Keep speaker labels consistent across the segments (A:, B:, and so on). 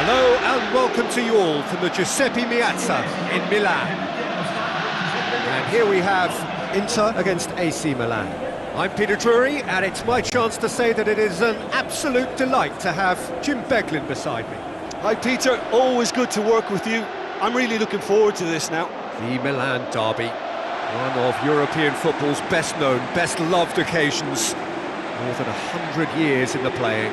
A: Hello and welcome to you all from the Giuseppe Meazza in Milan. And here we have Inter against AC Milan. I'm Peter Drury, and it's my chance to say that it is an absolute delight to have Jim Beglin beside me.
B: Hi Peter, always good to work with you. I'm really looking forward to this now.
A: The Milan derby, one of European football's best known, best loved occasions. More than 100 years in the playing.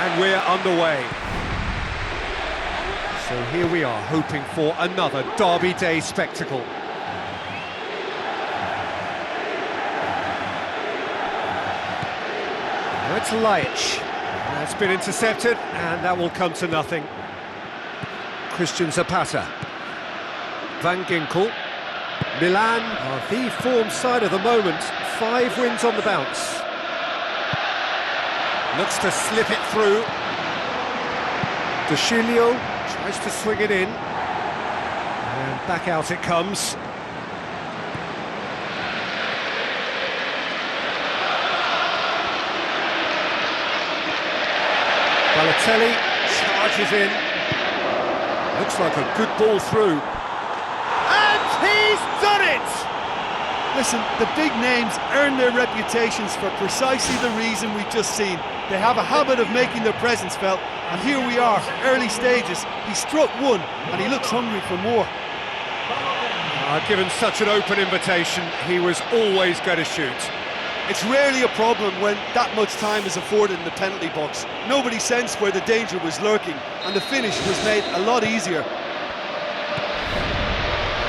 A: And we're underway. So here we are, hoping for another Derby Day spectacle. Now it's Laic. That's been intercepted, and that will come to nothing. Christian Zapata. Van Ginkel. Milan are the form side of the moment. 5 wins on the bounce. Looks to slip it through. De Sciglio tries to swing it in. And back out it comes. Balotelli charges in. Looks like a good ball through. And he's done it!
B: Listen, the big names earn their reputations for precisely the reason we've just seen. They have a habit of making their presence felt, and here we are, early stages. He struck one, and he looks hungry for more.
A: Given such an open invitation, he was always going to shoot.
B: It's rarely a problem when that much time is afforded in the penalty box. Nobody sensed where the danger was lurking, and the finish was made a lot easier.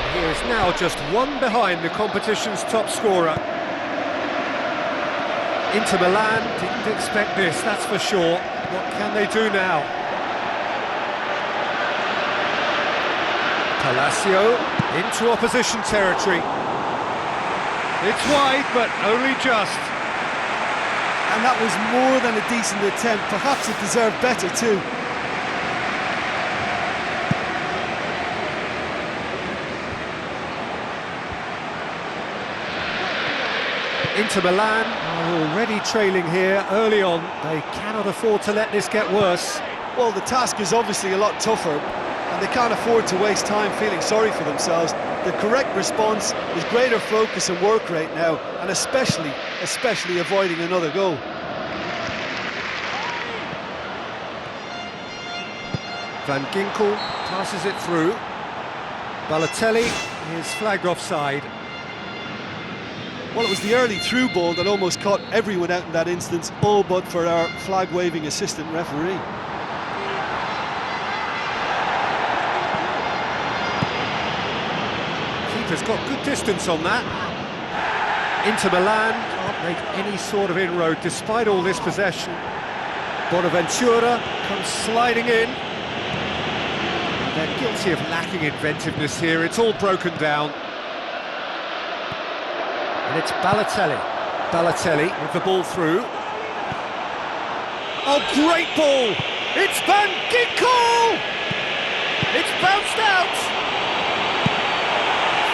A: And he is now just one behind the competition's top scorer. Inter Milan didn't expect this, that's for sure. What can they do now? Palacio into opposition territory. It's wide, but only just.
B: And that was more than a decent attempt. Perhaps it deserved better too.
A: Inter Milan are already trailing here early on. They cannot afford to let this get worse.
B: Well, the task is obviously a lot tougher, and they can't afford to waste time feeling sorry for themselves. The correct response is greater focus and work rate now, and especially avoiding another goal.
A: Van Ginkel passes it through. Balotelli is flagged offside.
B: Well, it was the early through ball that almost caught everyone out in that instance, all but for our flag-waving assistant referee.
A: Keeper's got good distance on that. Inter Milan can't make any sort of inroad despite all this possession. Bonaventura comes sliding in. They're guilty of lacking inventiveness here, it's all broken down. And it's Balotelli. Balotelli with the ball through. Oh, great ball! It's Van Ginkel! It's bounced out!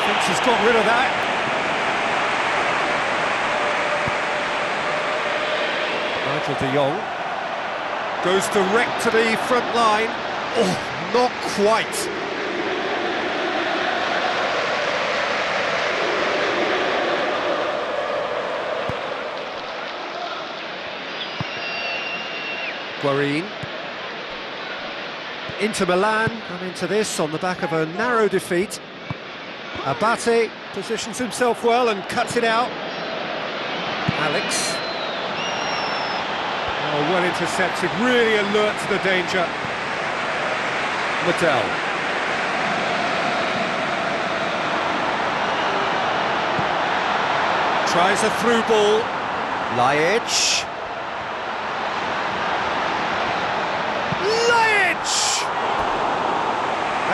A: Thinks he's got rid of that. Nigel de Jong goes direct to the front line. Oh, not quite. Guarin. Inter Milan come into this on the back of a narrow defeat. Abate positions himself well and cuts it out. Alex. Oh, well intercepted, really alert to the danger. Medel. Tries a through ball. Laic.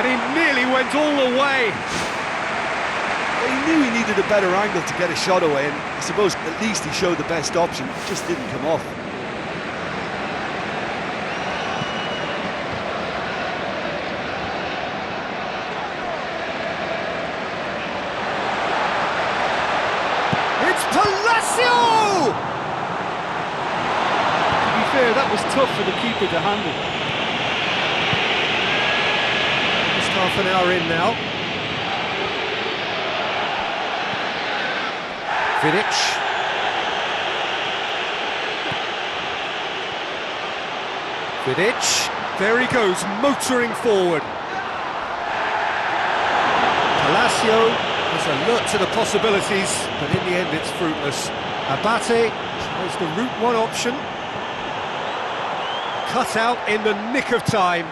A: And he nearly went all the way.
B: He knew he needed a better angle to get a shot away, and I suppose at least he showed the best option. It just didn't come off.
A: It's Palacio!
B: To be fair, that was tough for the keeper to handle.
A: Just half an hour in now. Vidic. Vidic. There he goes, motoring forward. Palacio is alert to the possibilities, but in the end it's fruitless. Abate tries the route one option. Cut out in the nick of time.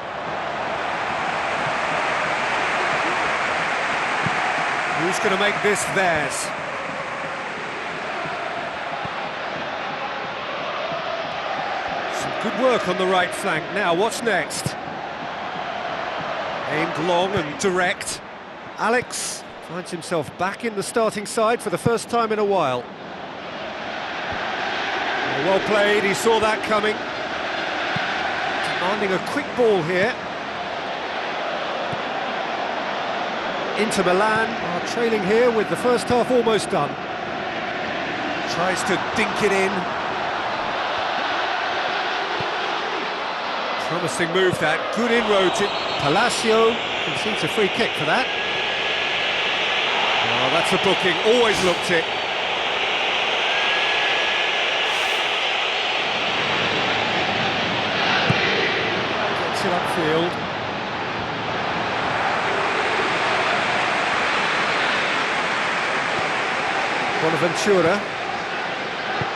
A: Who's going to make this theirs? Good work on the right flank. Now, what's next? Aimed long and direct. Alex finds himself back in the starting side for the first time in a while. Well played, he saw that coming. Demanding a quick ball here. Inter Milan are trailing here with the first half almost done. Tries to dink it in. Promising move that, good inroads. Palacio concedes a free kick for that. Oh, that's a booking, always looked it. Gets it upfield. Bonaventura.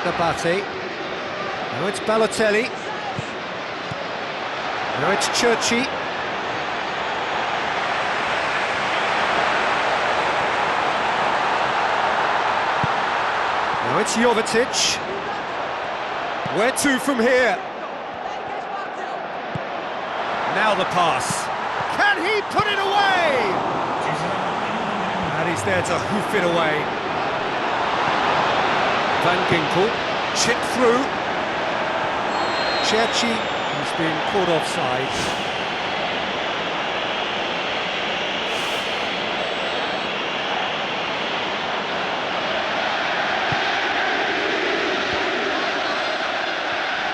A: Abate. Now it's Balotelli. Now it's Churchy. Now it's Jovetic. Where to from here? Now the pass. Can he put it away? And he's there to hoof it away. Van Ginkel, chipped through. Churchy. He's being caught offside.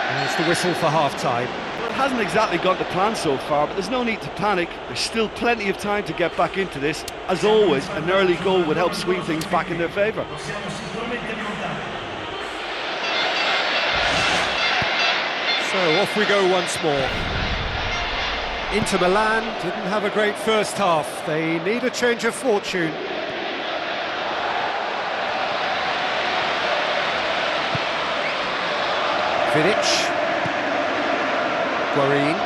A: And it's the whistle for half-time.
B: It hasn't exactly got the plan so far, but there's no need to panic. There's still plenty of time to get back into this. As always, an early goal would help swing things back in their favour.
A: So off we go once more. Inter Milan didn't have a great first half. They need a change of fortune. Vidic. Guarin.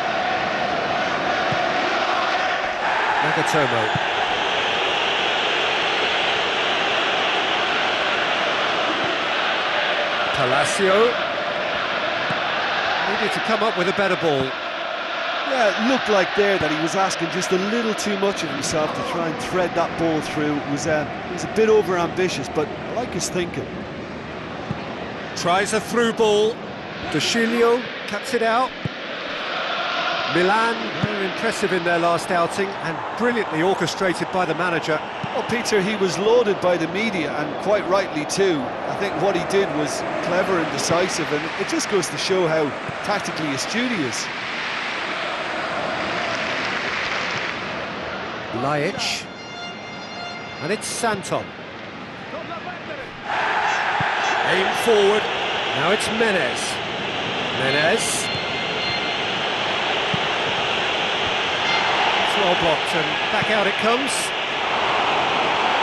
A: Nagatomo. Palacio. Needed to come up with a better ball.
B: Yeah, it looked like there that he was asking just a little too much of himself to try and thread that ball through. It was a bit over-ambitious, but I like his thinking.
A: Tries a through ball. De Sciglio cuts it out. Milan, very impressive in their last outing and brilliantly orchestrated by the manager.
B: Well, Peter, he was lauded by the media, and quite rightly too. I think what he did was clever and decisive, and it just goes to show how tactically astute he is.
A: Laic. And it's Santon. Aim forward. Now it's Menez. Menez. It's well blocked and back out it comes.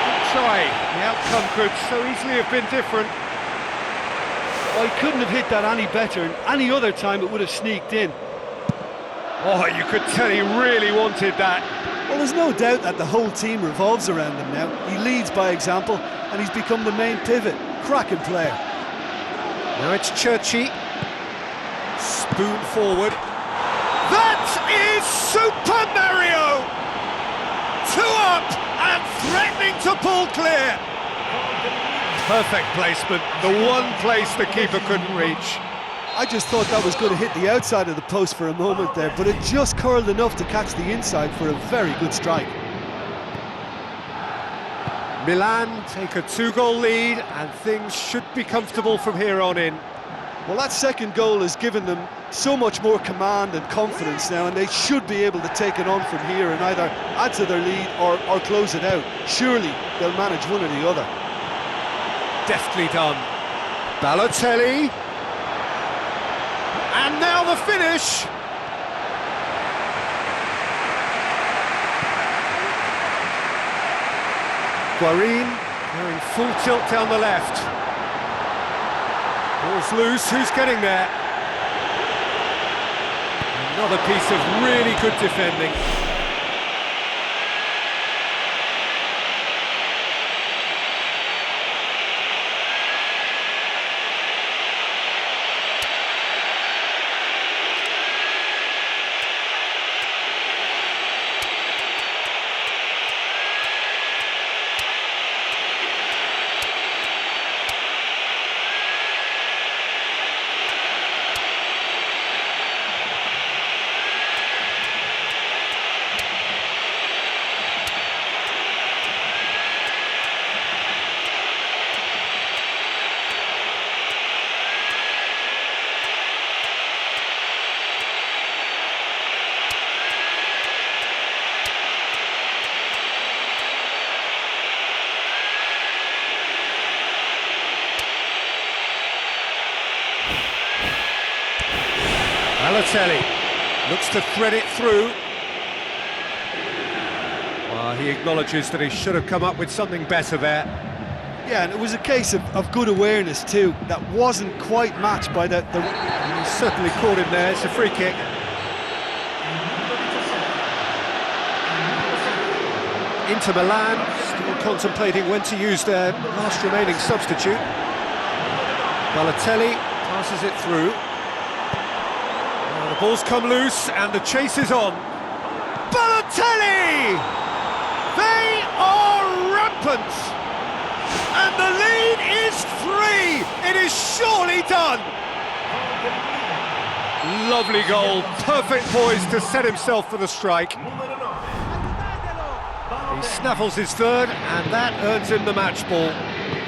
A: Good try. The outcome could so easily have been different.
B: Well, he couldn't have hit that any better, and any other time it would have sneaked in.
A: Oh, you could tell he really wanted that.
B: Well, there's no doubt that the whole team revolves around him now. He leads by example, and he's become the main pivot. Cracking player.
A: Now it's Churchy. Spoon forward. That is Super Mario! pulled clear. Perfect placement, the one place the keeper couldn't reach.
B: I just thought that was going to hit the outside of the post for a moment there, but it just curled enough to catch the inside for a very good strike.
A: Milan take a 2-goal lead and things should be comfortable from here on in.
B: Well, that second goal has given them so much more command and confidence now, and they should be able to take it on from here and either add to their lead or close it out. Surely they'll manage one or the other.
A: Deftly done. Balotelli. And now the finish. Guarin going full tilt down the left. Ball's loose, who's getting there? Another piece of really good defending. Balotelli looks to thread it through. Well, he acknowledges that he should have come up with something better there.
B: Yeah, and it was a case of good awareness too. That wasn't quite matched by the...
A: He certainly caught him there, it's a free kick. Inter Milan still contemplating when to use their last remaining substitute. Balotelli passes it through. The ball's come loose and the chase is on. Balotelli! They are rampant! And the lead is 3! It is surely done! Lovely goal, perfect poise to set himself for the strike. He snaffles his third and that earns him the match ball.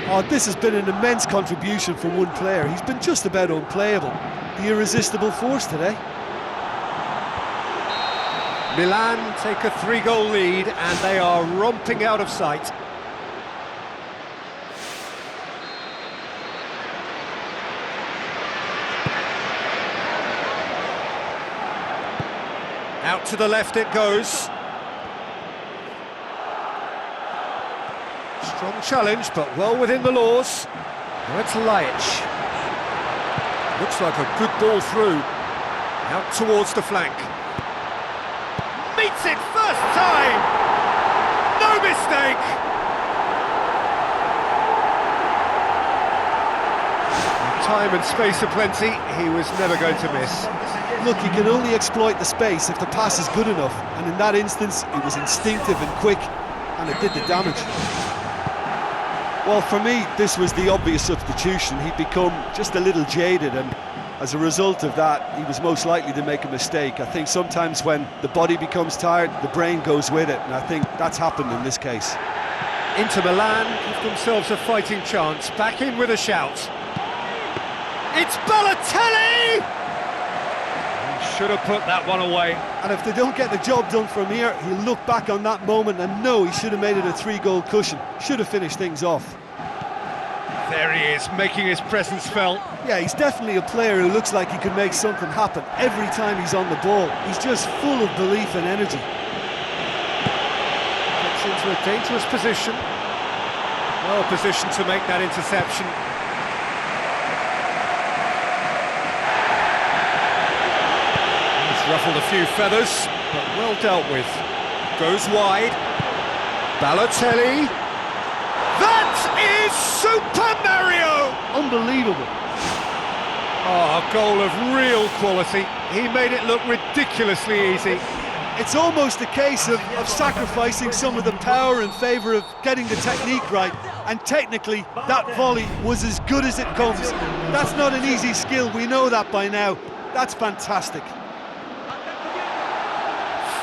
B: Oh, this has been an immense contribution from one player. He's been just about unplayable. The irresistible force today.
A: Milan take a 3-goal lead and they are romping out of sight. Out to the left it goes. Strong challenge, but well within the laws. Now it's Laic. Looks like a good ball through. Out towards the flank. Meets it first time! No mistake! With time and space aplenty, he was never going to miss.
B: Look, he can only exploit the space if the pass is good enough, and in that instance, it was instinctive and quick, and it did the damage. Well, for me, this was the obvious substitution. He'd become just a little jaded, and as a result of that, he was most likely to make a mistake. I think sometimes when the body becomes tired, the brain goes with it, and I think that's happened in this case.
A: Inter Milan give themselves a fighting chance, back in with a shout. It's Balotelli! He should have put that one away.
B: And if they don't get the job done from here, he'll look back on that moment and know he should have made it a 3-goal cushion. Should have finished things off.
A: There he is, making his presence felt.
B: Yeah, he's definitely a player who looks like he could make something happen every time he's on the ball. He's just full of belief and energy.
A: Gets into a dangerous position. Well positioned to make that interception. He's ruffled a few feathers, but well dealt with. Goes wide. Balotelli. That is Super Mario!
B: Unbelievable.
A: Oh, a goal of real quality. He made it look ridiculously easy.
B: It's almost a case of sacrificing some of the power in favour of getting the technique right, and technically that volley was as good as it comes. That's not an easy skill, we know that by now. That's fantastic.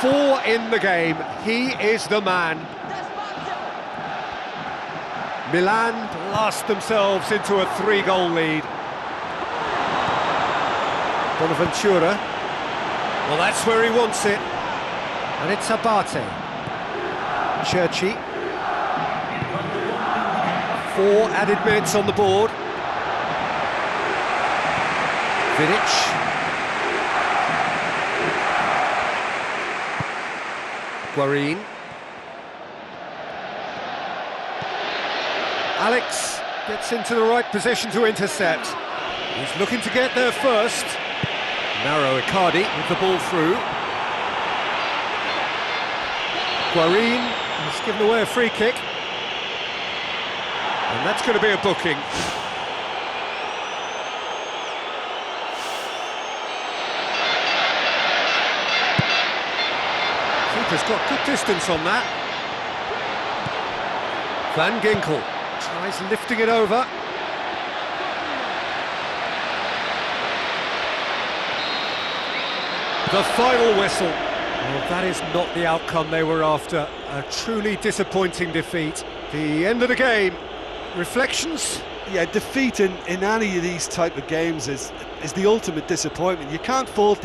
A: 4 in the game, he is the man. Milan blast themselves into a 3-goal lead. Bonaventura, well, that's where he wants it. And it's Abate. Churchy. 4 added minutes on the board. Vidic. Guarin. Alex gets into the right position to intercept. He's looking to get there first. Narrow Icardi with the ball through. Guarin has given away a free kick. And that's going to be a booking. Keeper's got good distance on that. Van Ginkel tries lifting it over. The final whistle. Well, that is not the outcome they were after. A truly disappointing defeat. The end of the game. Reflections?
B: Yeah, defeat in any of these type of games is the ultimate disappointment. You can't fault